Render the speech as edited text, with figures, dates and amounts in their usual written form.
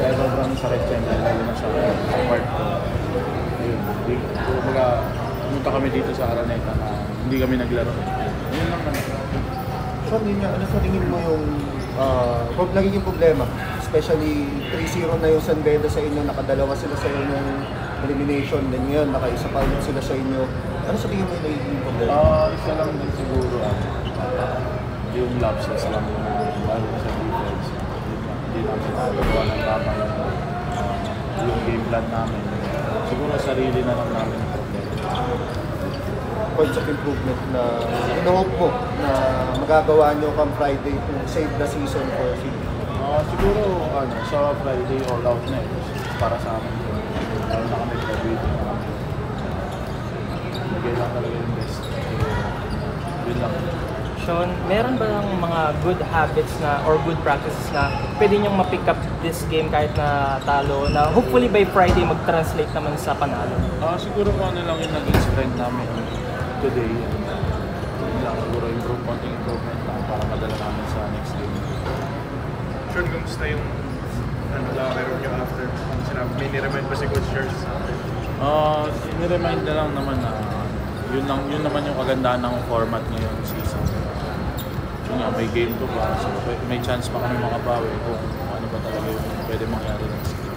Kaya sobrang sakit siya, lalo na sa part ko. Ayun, kumbaga, pumunta kami dito sa Araneta na hindi kami naglaro. Yun lang naman. So, ano sa tingin mo yung nagiging problema? Especially 3-0 na yung San Beda sa inyo, nakadalawa sila sa inyo ng elimination, then ngayon nakaisa pa rin sila sa inyo. Ano sa tingin mo yung nagiging problema? Isa lang din siguro yung lapses lang lalo sa defense. Hindi namin nagawa ng tama yung game plan namin. Siguro sarili na lang namin yung problema. Points of improvement na ino-hope mo na magagawa nyo come Friday to save the season for City? Siguro sa Friday all out na para sa amin. Lalo na kami graduate na kami. Lagay lang talaga yung best. Yun lang. Sean, meron ba lang mga good habits na or good practices na pwede niyong ma-pick up this game kahit na talo na hopefully by Friday mag-translate naman sa panalo? Siguro kung ano lang yung naging strength namin today. Yun lang, siguro konting improvement lang para madala namin sa next game. Sean, kamusta yung locker room nyo after? May niremind ba si Coach Charles sa akin? Niremind na lang naman na yun naman yung kagandahan ng format ngayong season. Yun nga, may game to pa, so may chance pa kami makabawi kung ano ba talaga yung pwede mangyari next game.